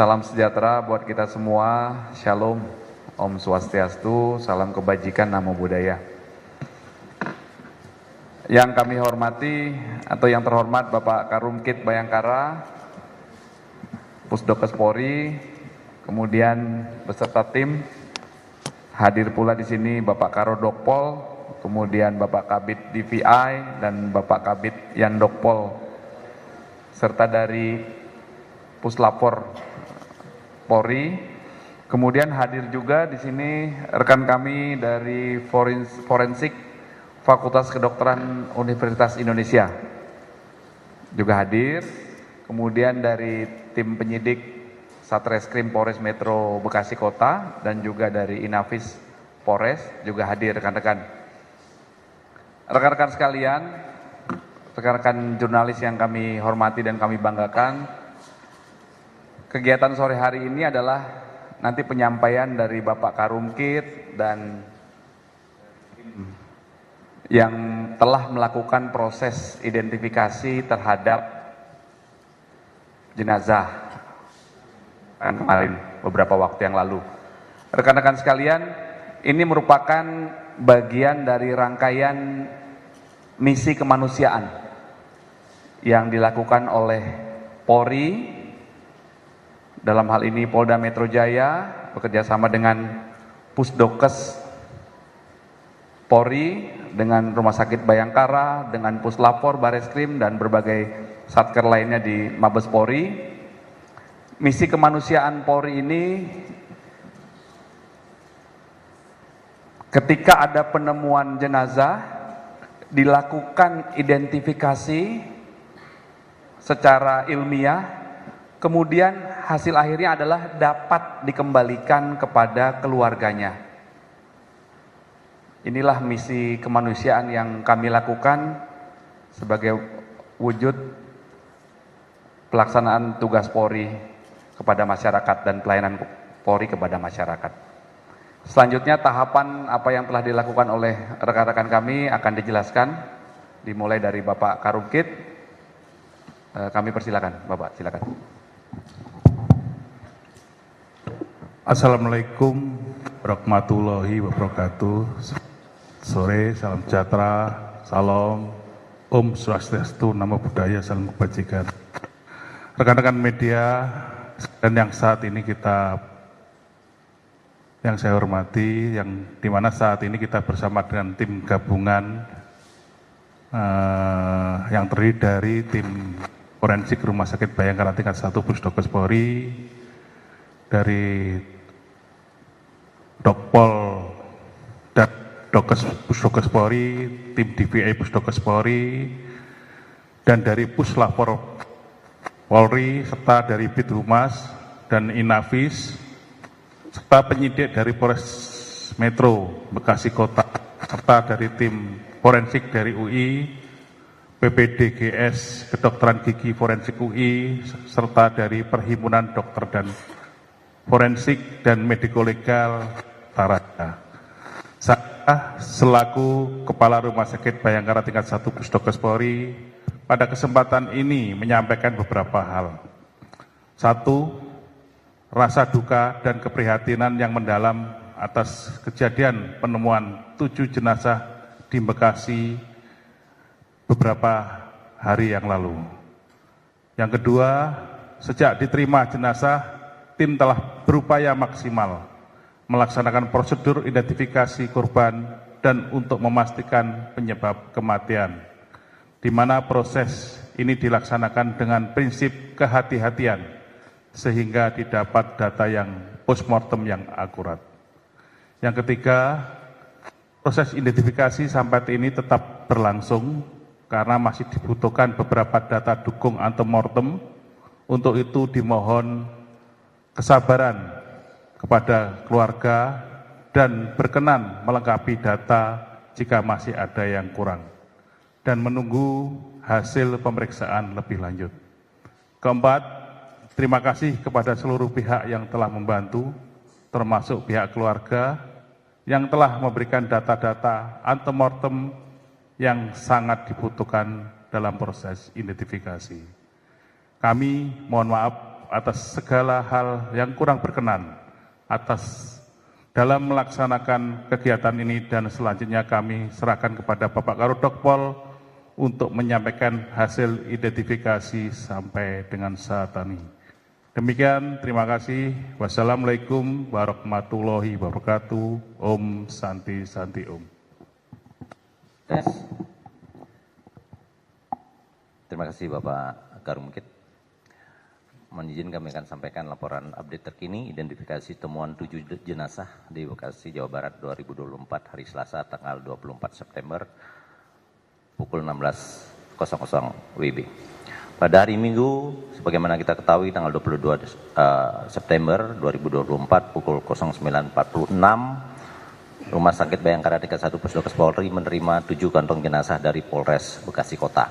Salam sejahtera buat kita semua, Shalom, Om Swastiastu, salam kebajikan, namo buddhaya. Yang kami hormati atau yang terhormat Bapak Karumkit Bayangkara, Pusdokes Polri, kemudian beserta tim, hadir pula di sini Bapak Karodokpol, kemudian Bapak Kabid DVI dan Bapak Kabid Yandokpol, serta dari Puslapor Polri. Kemudian hadir juga di sini rekan kami dari Forensik Fakultas Kedokteran Universitas Indonesia juga hadir. Kemudian dari tim penyidik Satreskrim Polres Metro Bekasi Kota dan juga dari Inavis Polres juga hadir rekan-rekan. Rekan-rekan sekalian, rekan-rekan jurnalis yang kami hormati dan kami banggakan, kegiatan sore hari ini adalah nanti penyampaian dari Bapak Karumkit dan yang telah melakukan proses identifikasi terhadap jenazah kemarin beberapa waktu yang lalu. Rekan-rekan sekalian, ini merupakan bagian dari rangkaian misi kemanusiaan yang dilakukan oleh Polri, dalam hal ini Polda Metro Jaya bekerjasama dengan Pusdokes Polri, dengan Rumah Sakit Bayangkara, dengan Puslapor, Bareskrim, dan berbagai satker lainnya di Mabes Polri. Misi kemanusiaan Polri ini, ketika ada penemuan jenazah, dilakukan identifikasi secara ilmiah, kemudian hasil akhirnya adalah dapat dikembalikan kepada keluarganya. Inilah misi kemanusiaan yang kami lakukan sebagai wujud pelaksanaan tugas Polri kepada masyarakat dan pelayanan Polri kepada masyarakat. Selanjutnya tahapan apa yang telah dilakukan oleh rekan-rekan kami akan dijelaskan, dimulai dari Bapak Karumkit. Kami persilakan, Bapak, silakan. Assalamualaikum warahmatullahi wabarakatuh. Sore, salam sejahtera, salam, Om Swastiastu, namo buddhaya, salam kebajikan. Rekan-rekan media dan yang saat ini yang saya hormati, yang dimana saat ini kita bersama dengan tim gabungan yang terdiri dari tim Forensik Rumah Sakit Bayangkara tingkat 1 Pusdokes Polri, dari Dokpol dan Pusdokes Polri, tim DVI Pusdokes Polri, dan dari Puslapor Polri, serta dari Bidhumas dan Inavis, serta penyidik dari Polres Metro Bekasi Kota, serta dari tim forensik dari UI, PPDGS Kedokteran Gigi Forensik UI, serta dari Perhimpunan Dokter dan Forensik dan Mediko Legal Taraga. Saya selaku Kepala Rumah Sakit Bayangkara tingkat 1 Pusdokes Polri pada kesempatan ini menyampaikan beberapa hal. Satu, rasa duka dan keprihatinan yang mendalam atas kejadian penemuan 7 jenazah di Bekasi beberapa hari yang lalu. Yang kedua, sejak diterima jenazah, tim telah berupaya maksimal melaksanakan prosedur identifikasi korban dan untuk memastikan penyebab kematian, di mana proses ini dilaksanakan dengan prinsip kehati-hatian sehingga didapat data yang postmortem yang akurat. Yang ketiga, proses identifikasi sampai ini tetap berlangsung karena masih dibutuhkan beberapa data dukung antemortem. Untuk itu dimohon kesabaran kepada keluarga dan berkenan melengkapi data jika masih ada yang kurang dan menunggu hasil pemeriksaan lebih lanjut. Keempat, terima kasih kepada seluruh pihak yang telah membantu, termasuk pihak keluarga yang telah memberikan data-data antemortem yang sangat dibutuhkan dalam proses identifikasi. Kami mohon maaf atas segala hal yang kurang berkenan atas dalam melaksanakan kegiatan ini, dan selanjutnya kami serahkan kepada Bapak Karodokpol untuk menyampaikan hasil identifikasi sampai dengan saat ini. Demikian, terima kasih. Wassalamualaikum warahmatullahi wabarakatuh. Om Santi Santi Om. Terima kasih Bapak Karumkit. Mohon izin kami akan sampaikan laporan update terkini identifikasi temuan 7 jenazah di Bekasi, Jawa Barat 2024 hari Selasa tanggal 24 September pukul 16.00 WIB. Pada hari Minggu, sebagaimana kita ketahui tanggal 22 September 2024 pukul 09.46, Rumah Sakit Bayangkara Tingkat 1 Pusdokes Polri menerima 7 kantong jenazah dari Polres Bekasi Kota.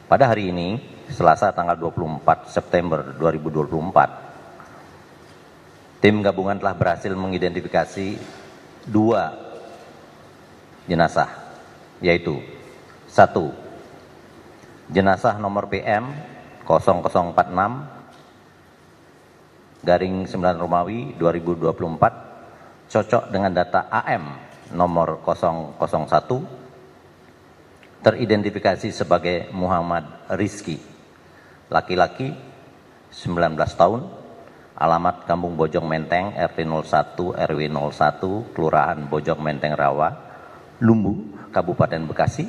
Pada hari ini, Selasa tanggal 24 September 2024, tim gabungan telah berhasil mengidentifikasi 2 jenazah, yaitu 1. Jenazah nomor PM 0046 9 Romawi 2024 cocok dengan data AM nomor 001 teridentifikasi sebagai Muhammad Rizki, laki-laki 19 tahun, alamat Kampung Bojong Menteng, RT 01 RW 01, Kelurahan Bojong Menteng Rawa, Lumbu, Kabupaten Bekasi,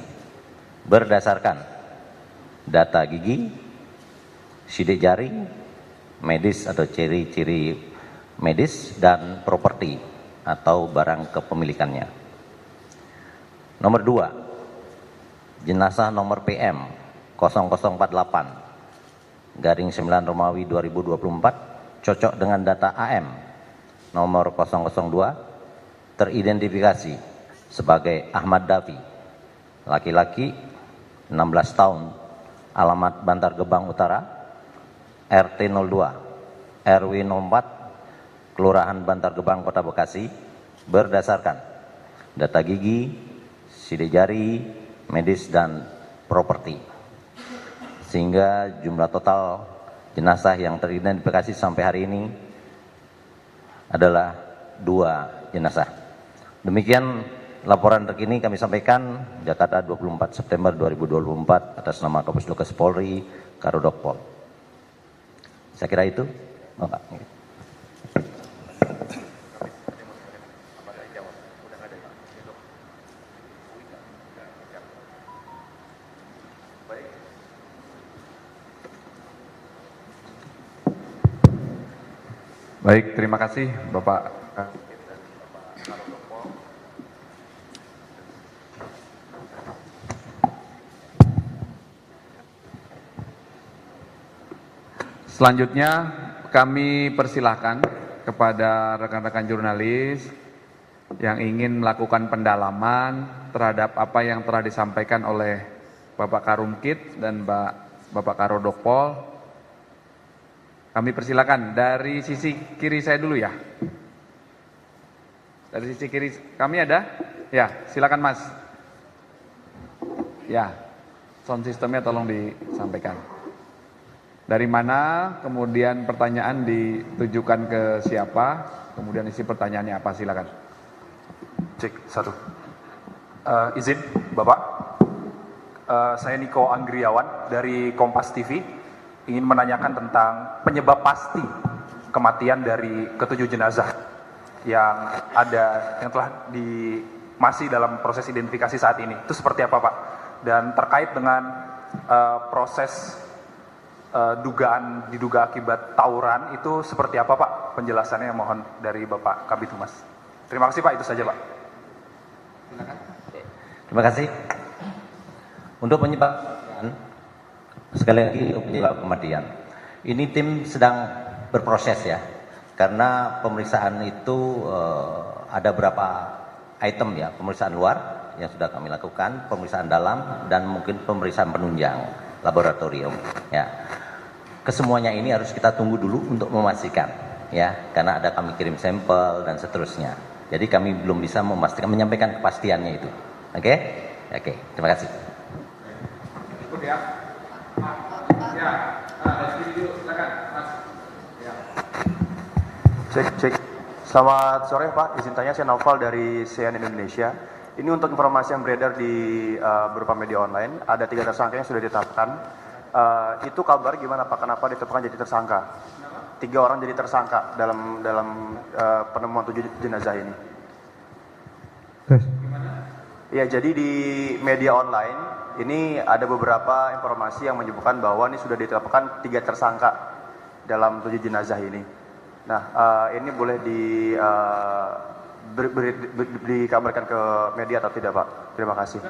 berdasarkan data gigi, sidik jari, medis atau ciri-ciri medis, dan properti atau barang kepemilikannya. Nomor 2, jenazah nomor PM 0048 9 Romawi 2024 cocok dengan data AM nomor 002 teridentifikasi sebagai Ahmad Davi, laki-laki 16 tahun, alamat Bantar Gebang Utara, RT 02 RW 04, Kelurahan Bantar Gebang Kota Bekasi, berdasarkan data gigi, sidik jari, medis, dan properti, sehingga jumlah total jenazah yang teridentifikasi sampai hari ini adalah 2 jenazah. Demikian laporan terkini kami sampaikan, Jakarta 24 September 2024 atas nama Kapusdokes Polri Karodokpol. Saya kira itu, Bapak. Baik, terima kasih Bapak. Selanjutnya kami persilahkan kepada rekan-rekan jurnalis yang ingin melakukan pendalaman terhadap apa yang telah disampaikan oleh Bapak Karumkit dan Bapak Karodokpol. Kami persilakan dari sisi kiri saya dulu ya. Dari sisi kiri kami ada? Ya, silakan Mas. Ya, sound systemnya tolong disampaikan. Dari mana, kemudian pertanyaan ditujukan ke siapa, kemudian isi pertanyaannya apa, silakan. Cek 1. Izin Bapak, saya Niko Anggriawan dari Kompas TV, ingin menanyakan tentang penyebab pasti kematian dari ke-7 jenazah yang telah masih dalam proses identifikasi saat ini. Itu seperti apa Pak? Dan terkait dengan proses diduga akibat tawuran itu seperti apa Pak? Penjelasannya mohon dari Bapak Kabid Humas. Terima kasih Pak, itu saja Pak. Terima kasih. Untuk penyebab, sekali lagi penyebab kematian, ini tim sedang berproses ya, karena pemeriksaan itu ada berapa item ya, pemeriksaan luar yang sudah kami lakukan, pemeriksaan dalam, dan mungkin pemeriksaan penunjang laboratorium ya. Kesemuanya ini harus kita tunggu dulu untuk memastikan ya, karena ada kami kirim sampel dan seterusnya. Jadi kami belum bisa menyampaikan kepastiannya itu. Oke? Oke, terima kasih. Ikut ya. Ya, dari sini dulu, silakan. Cek. Selamat sore Pak, izin tanya, saya Naufal dari CNN Indonesia. Ini untuk informasi yang beredar di beberapa media online, ada 3 tersangka yang sudah ditetapkan. Itu kabar gimana Pak, kenapa ditetapkan jadi tersangka? 3 orang jadi tersangka dalam penemuan 7 jenazah ini. Ya, jadi di media online ini ada beberapa informasi yang menyebutkan bahwa ini sudah ditetapkan 3 tersangka dalam 7 jenazah ini. Nah, ini boleh dikabarkan ke media atau tidak Pak? Terima kasih.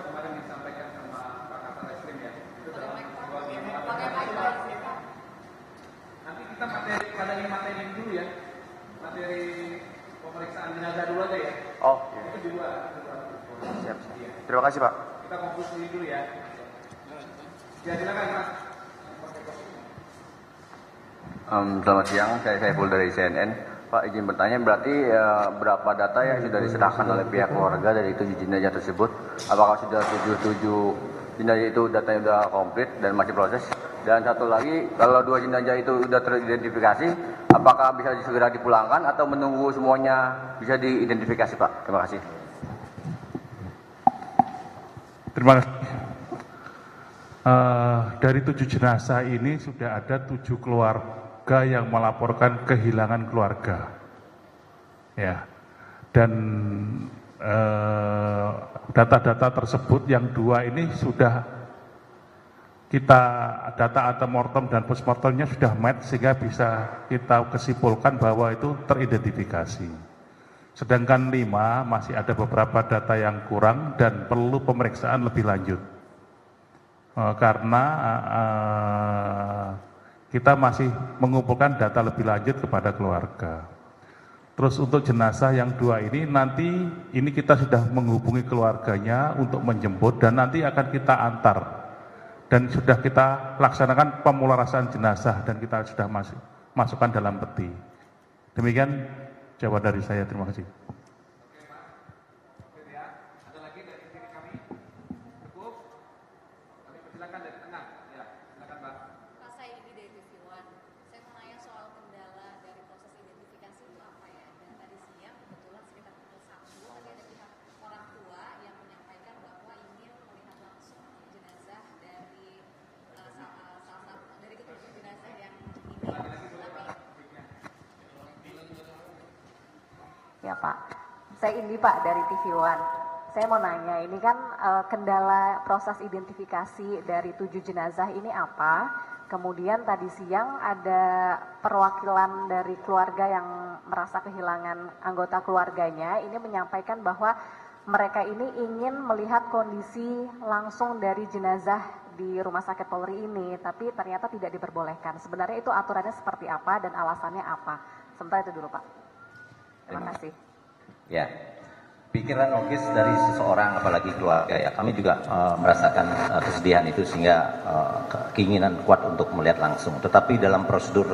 Nanti kita materi dulu ya, materi pemeriksaan jenazah dulu aja ya. Oh, iya. Itu di luar. Siap. Terima kasih Pak. Kita fokus dulu ya. Ya, silakan Mas. Selamat siang, saya Saiful dari CNN. Pak, izin bertanya, berarti berapa data yang sudah diserahkan oleh pihak keluarga dari 7 jenazah tersebut? Apakah sudah 7 jenazah itu datanya sudah komplit dan masih proses? Dan satu lagi, kalau 2 jenazah itu sudah teridentifikasi, apakah bisa segera dipulangkan atau menunggu semuanya bisa diidentifikasi Pak? Terima kasih. Terima kasih. Dari 7 jenazah ini sudah ada 7 keluarga yang melaporkan kehilangan keluarga, ya. Dan data-data tersebut yang 2 ini sudah kita data antemortem dan postmortemnya sudah match sehingga bisa kita kesimpulkan bahwa itu teridentifikasi. Sedangkan 5 masih ada beberapa data yang kurang dan perlu pemeriksaan lebih lanjut. Karena kita masih mengumpulkan data lebih lanjut kepada keluarga. Terus untuk jenazah yang 2 ini nanti ini kita sudah menghubungi keluarganya untuk menjemput dan nanti akan kita antar dan sudah kita laksanakan pemularasan jenazah dan kita sudah masukkan dalam peti. Demikian jawaban dari saya, terima kasih. Ya Pak, saya ini Pak dari TV One. Saya mau nanya, ini kan kendala proses identifikasi dari 7 jenazah ini apa? Kemudian tadi siang ada perwakilan dari keluarga yang merasa kehilangan anggota keluarganya, ini menyampaikan bahwa mereka ini ingin melihat kondisi langsung dari jenazah di Rumah Sakit Polri ini, tapi ternyata tidak diperbolehkan. Sebenarnya itu aturannya seperti apa dan alasannya apa? Sementara itu dulu Pak. Terima kasih. Ya, pikiran logis dari seseorang apalagi keluarga ya, kami juga merasakan kesedihan itu sehingga keinginan kuat untuk melihat langsung. Tetapi dalam prosedur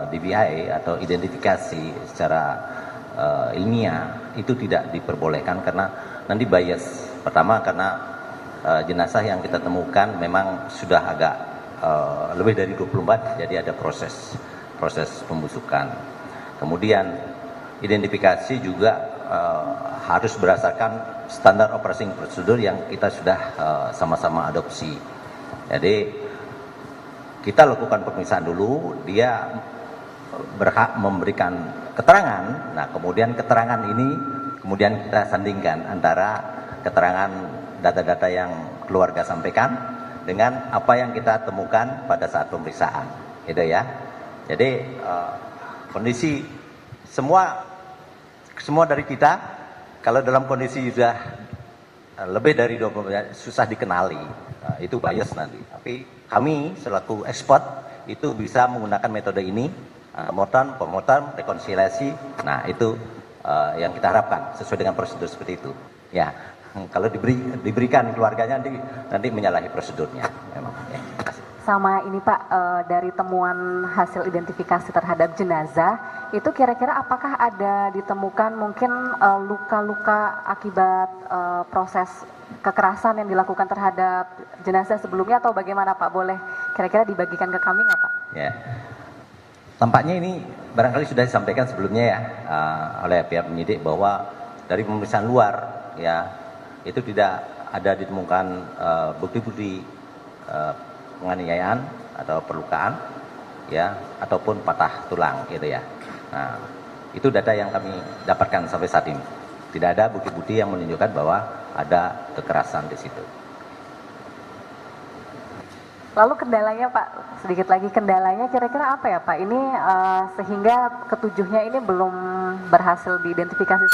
DBI atau identifikasi secara ilmiah itu tidak diperbolehkan karena nanti bias. Pertama karena jenazah yang kita temukan memang sudah agak lebih dari 24, jadi ada proses pembusukan. Kemudian identifikasi juga harus berdasarkan standar operating procedure yang kita sudah sama-sama adopsi. Jadi kita lakukan pemeriksaan dulu, dia berhak memberikan keterangan. Nah, kemudian keterangan ini kemudian kita sandingkan antara keterangan data-data yang keluarga sampaikan dengan apa yang kita temukan pada saat pemeriksaan. Gitu ya. Jadi kondisi semua dari kita, kalau dalam kondisi sudah lebih dari 20 susah dikenali, itu bias nanti. Tapi kami selaku expert itu bisa menggunakan metode ini, pemotongan, rekonsiliasi. Nah itu yang kita harapkan sesuai dengan prosedur seperti itu. Ya, kalau diberikan keluarganya nanti menyalahi prosedurnya. Memang. Ya, terima kasih. Sama ini Pak, dari temuan hasil identifikasi terhadap jenazah, itu kira-kira apakah ada ditemukan mungkin luka-luka akibat proses kekerasan yang dilakukan terhadap jenazah sebelumnya atau bagaimana Pak? Boleh kira-kira dibagikan ke kami nggak Pak? Ya, tampaknya ini barangkali sudah disampaikan sebelumnya ya oleh pihak penyidik bahwa dari pemeriksaan luar ya itu tidak ada ditemukan bukti-bukti penganiayaan atau perlukaan ya ataupun patah tulang gitu ya. Nah, itu data yang kami dapatkan sampai saat ini. Tidak ada bukti-bukti yang menunjukkan bahwa ada kekerasan di situ. Lalu kendalanya Pak, sedikit lagi kendalanya kira-kira apa ya Pak? Ini sehingga ketujuhnya ini belum berhasil diidentifikasi.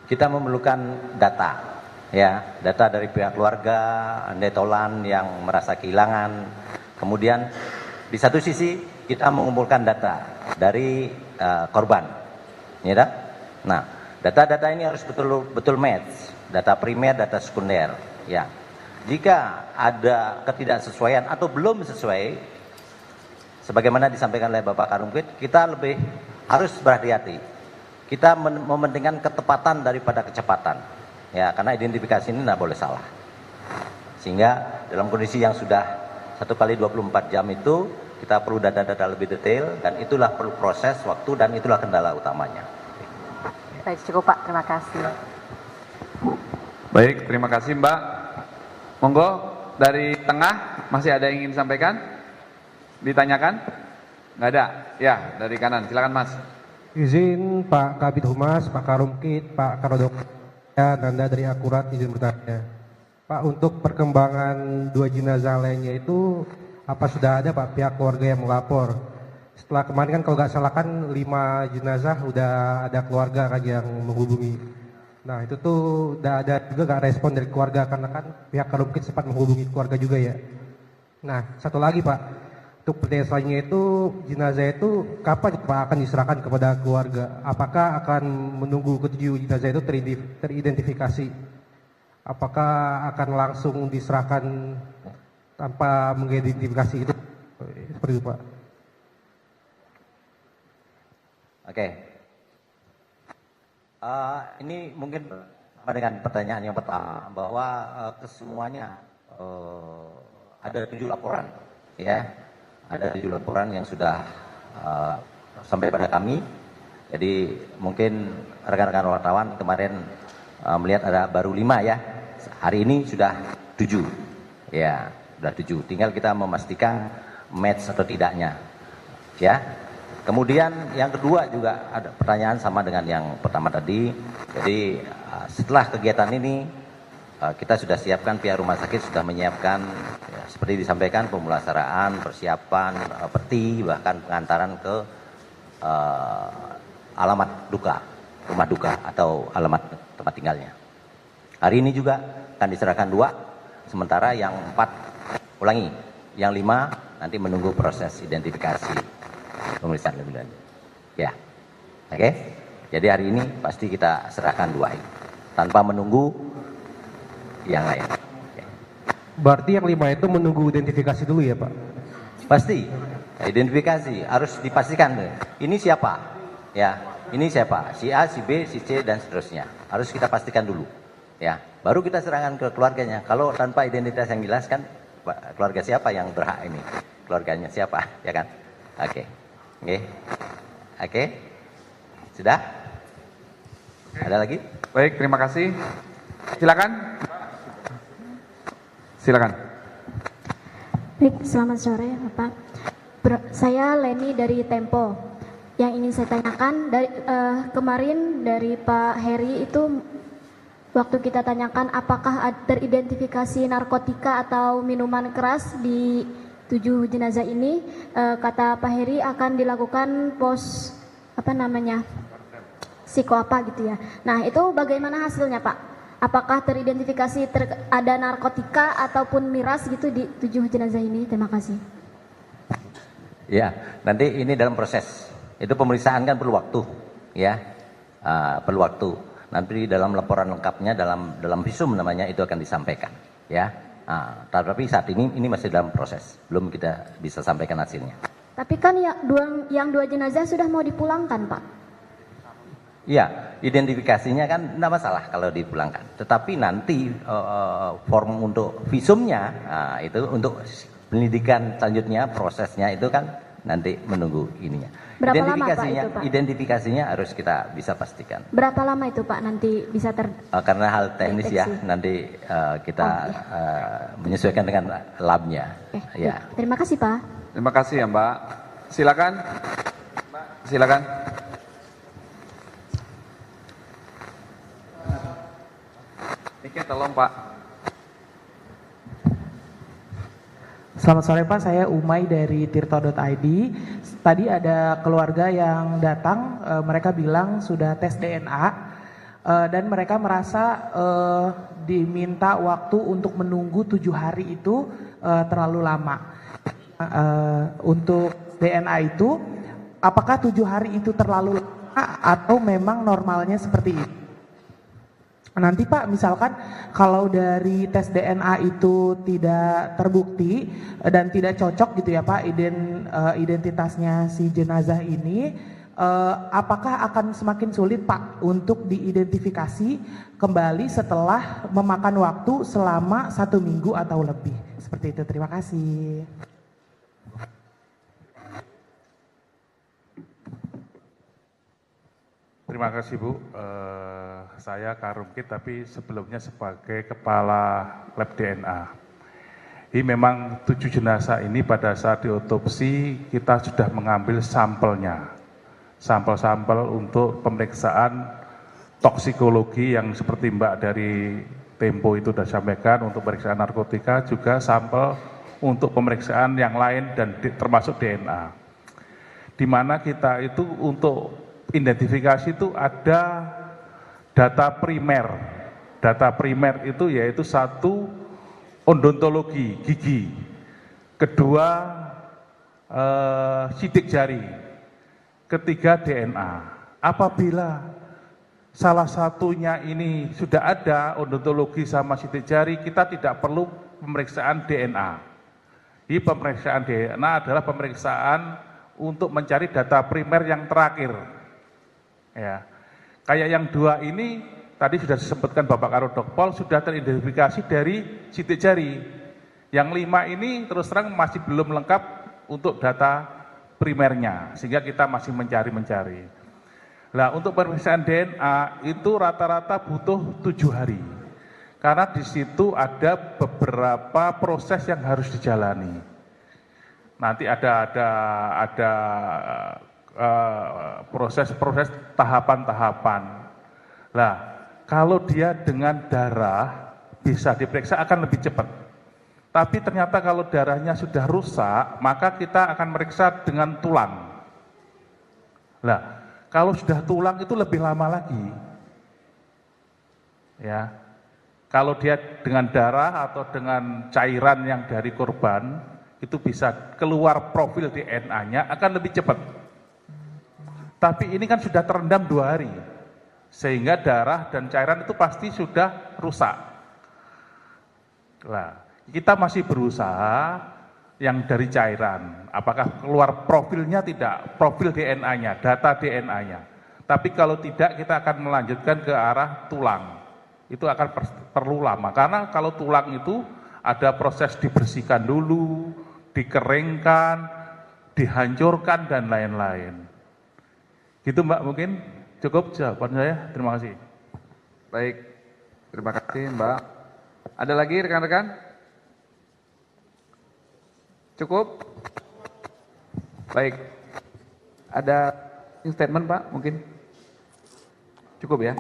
Kita memerlukan data, ya, data dari pihak keluarga, netolan yang merasa kehilangan. Kemudian di satu sisi kita mengumpulkan data dari korban, ya dah? Nah, data-data ini harus betul-betul match, data primer, data sekunder, ya. Jika ada ketidaksesuaian atau belum sesuai, sebagaimana disampaikan oleh Bapak Karumkit, kita lebih harus berhati-hati. Kita mementingkan ketepatan daripada kecepatan, ya, karena identifikasi ini tidak boleh salah. Sehingga dalam kondisi yang sudah 1 kali 24 jam itu, kita perlu data-data lebih detail, dan itulah perlu proses, waktu, dan itulah kendala utamanya. Baik, cukup Pak, terima kasih. Baik, terima kasih Mbak. Monggo, dari tengah masih ada yang ingin disampaikan? Ditanyakan? Nggak ada? Ya, dari kanan, silakan Mas. Izin Pak Kabid Humas, Pak Karumkit, Pak Karodok, ya, Nanda dari Akurat izin bertanya. Pak, untuk perkembangan 2 jenazah lainnya itu apa sudah ada Pak pihak keluarga yang melapor? Setelah kemarin kan kalau nggak salah kan 5 jenazah udah ada keluarga kan yang menghubungi. Nah itu tuh udah ada juga nggak respon dari keluarga karena kan pihak Karumkit sempat menghubungi keluarga juga ya. Nah satu lagi Pak, untuk pertanyaan selanjutnya itu jenazah itu kapan Pak akan diserahkan kepada keluarga? Apakah akan menunggu ke-7 jenazah itu teridentifikasi? Apakah akan langsung diserahkan tanpa mengidentifikasi itu? Seperti itu Pak. Oke. Ini mungkin sama dengan pertanyaan yang pertama bahwa kesemuanya ada 7 laporan, ya, ada 7 laporan yang sudah sampai pada kami. Jadi mungkin rekan-rekan wartawan kemarin melihat ada baru 5 ya, hari ini sudah 7, ya, sudah 7. Tinggal kita memastikan match atau tidaknya, ya. Kemudian yang kedua juga ada pertanyaan sama dengan yang pertama tadi. Jadi setelah kegiatan ini kita sudah siapkan, pihak rumah sakit sudah menyiapkan ya, seperti disampaikan pemulasaraan, persiapan peti, bahkan pengantaran ke alamat duka, rumah duka atau alamat tempat tinggalnya. Hari ini juga akan diserahkan 2, sementara yang 4 ulangi, yang 5 nanti menunggu proses identifikasi. Pemeriksaan lebih lanjut. Ya, oke. Jadi hari ini pasti kita serahkan 2 ini, tanpa menunggu yang lain. Okay. Berarti yang 5 itu menunggu identifikasi dulu ya Pak? Pasti, identifikasi harus dipastikan. Ini siapa? Ya, ini siapa? Si A, si B, si C dan seterusnya. Harus kita pastikan dulu. Ya, baru kita serahkan ke keluarganya. Kalau tanpa identitas yang jelas kan, keluarga siapa yang berhak ini? Keluarganya siapa? Ya kan? Oke. Oke. Oke. Sudah? Ada lagi? Baik, terima kasih. Silakan. Silakan. Baik, selamat sore Bapak. Saya Leni dari Tempo. Yang ingin saya tanyakan dari kemarin dari Pak Heri itu waktu kita tanyakan apakah teridentifikasi narkotika atau minuman keras di 7 jenazah ini, kata Pak Heri akan dilakukan psiko apa gitu ya. Nah itu bagaimana hasilnya Pak? Apakah teridentifikasi ada narkotika ataupun miras gitu di 7 jenazah ini? Terima kasih. Ya, nanti ini dalam proses. Itu pemeriksaan kan perlu waktu, ya, perlu waktu. Nanti dalam laporan lengkapnya dalam visum namanya itu akan disampaikan, ya. Nah, tapi saat ini masih dalam proses, belum kita bisa sampaikan hasilnya. Tapi kan yang 2 jenazah sudah mau dipulangkan, Pak. Iya, identifikasinya kan tidak masalah kalau dipulangkan. Tetapi nanti form untuk visumnya, itu untuk penyidikan selanjutnya prosesnya itu kan nanti menunggu ininya. Berapa lama, Pak, itu, Pak? Identifikasinya harus kita bisa pastikan. Berapa lama itu Pak nanti bisa Karena hal teknis ya, nanti kita menyesuaikan dengan labnya. Ya. Terima kasih Pak. Terima kasih ya Mbak. Silakan. Mbak, silakan. Oke, tolong Pak. Selamat sore Pak, saya Umay dari tirto.id. Tadi ada keluarga yang datang, mereka bilang sudah tes DNA dan mereka merasa diminta waktu untuk menunggu 7 hari itu terlalu lama. Untuk DNA itu, apakah 7 hari itu terlalu lama atau memang normalnya seperti itu? Nanti Pak, misalkan kalau dari tes DNA itu tidak terbukti dan tidak cocok gitu ya Pak, identitasnya si jenazah ini, apakah akan semakin sulit Pak untuk diidentifikasi kembali setelah memakan waktu selama 1 minggu atau lebih? Seperti itu, terima kasih. Terima kasih Bu, saya Karumkit tapi sebelumnya sebagai Kepala Lab DNA. Ini memang 7 jenazah ini pada saat diotopsi kita sudah mengambil sampelnya. Sampel-sampel untuk pemeriksaan toksikologi yang seperti Mbak dari Tempo itu sudah sampaikan, untuk pemeriksaan narkotika, juga sampel untuk pemeriksaan yang lain dan termasuk DNA. Di mana kita itu untuk identifikasi itu ada data primer. Data primer itu yaitu 1 odontologi gigi, 2 sidik jari, 3 DNA. Apabila salah satunya ini sudah ada odontologi sama sidik jari, kita tidak perlu pemeriksaan DNA. Ini pemeriksaan DNA adalah pemeriksaan untuk mencari data primer yang terakhir. Ya, kayak yang 2 ini tadi sudah disebutkan Bapak Karodokpol sudah teridentifikasi dari sidik jari. Yang 5 ini terus terang masih belum lengkap untuk data primernya, sehingga kita masih mencari. Nah, untuk pemeriksaan DNA itu rata-rata butuh 7 hari, karena di situ ada beberapa proses yang harus dijalani. Nanti ada proses-proses tahapan-tahapan. Nah, kalau dia dengan darah bisa diperiksa akan lebih cepat. Tapi ternyata kalau darahnya sudah rusak, maka kita akan meriksa dengan tulang. Nah, kalau sudah tulang itu lebih lama lagi. Ya. Kalau dia dengan darah atau dengan cairan yang dari korban, itu bisa keluar profil DNA-nya akan lebih cepat. Tapi ini kan sudah terendam 2 hari, sehingga darah dan cairan itu pasti sudah rusak. Nah, kita masih berusaha yang dari cairan, apakah keluar profilnya tidak, profil DNA-nya, data DNA-nya. Tapi kalau tidak, kita akan melanjutkan ke arah tulang. Itu akan perlu lama, karena kalau tulang itu ada proses dibersihkan dulu, dikeringkan, dihancurkan, dan lain-lain. Gitu Mbak, mungkin cukup jawaban saya. Terima kasih. Baik, terima kasih Mbak. Ada lagi rekan-rekan? Cukup? Baik, ada statement Pak mungkin? Cukup ya?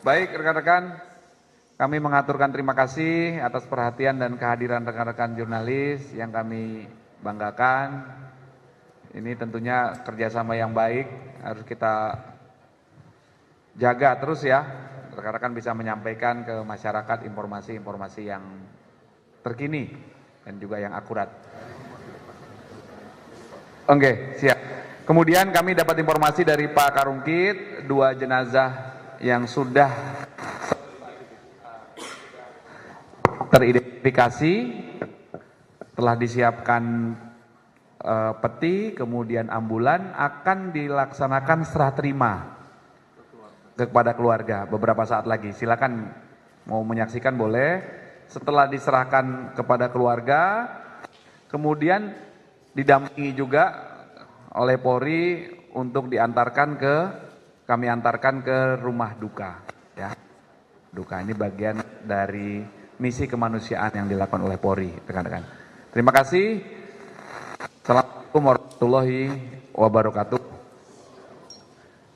Baik rekan-rekan, kami mengaturkan terima kasih atas perhatian dan kehadiran rekan-rekan jurnalis yang kami banggakan. Ini tentunya kerjasama yang baik, harus kita jaga terus ya. Rekan-rekan bisa menyampaikan ke masyarakat informasi-informasi yang terkini dan juga yang akurat. Oke, siap. Kemudian kami dapat informasi dari Pak Karumkit, 2 jenazah yang sudah teridentifikasi, telah disiapkan peti, kemudian ambulan, akan dilaksanakan serah terima kepada keluarga beberapa saat lagi. Silakan mau menyaksikan boleh. Setelah diserahkan kepada keluarga, kemudian didampingi juga oleh Polri untuk kami antarkan ke rumah duka. Ya, duka ini bagian dari misi kemanusiaan yang dilakukan oleh Polri, rekan-rekan. Terima kasih. Assalamualaikum warahmatullahi wabarakatuh.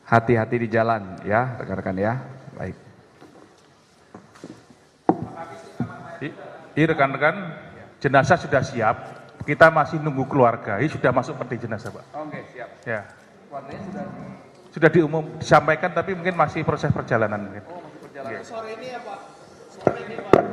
Hati-hati di jalan ya, rekan-rekan ya. Baik. Ini rekan-rekan, jenazah sudah siap. Kita masih nunggu keluarga. Ini sudah masuk peti jenazah, Pak. Oke, siap. Ya. Keluarganya Sudah disampaikan, tapi mungkin masih proses perjalanan. Mungkin. Oh, masih perjalanan. Ya. Sore ini ya Pak. Sore ini Pak.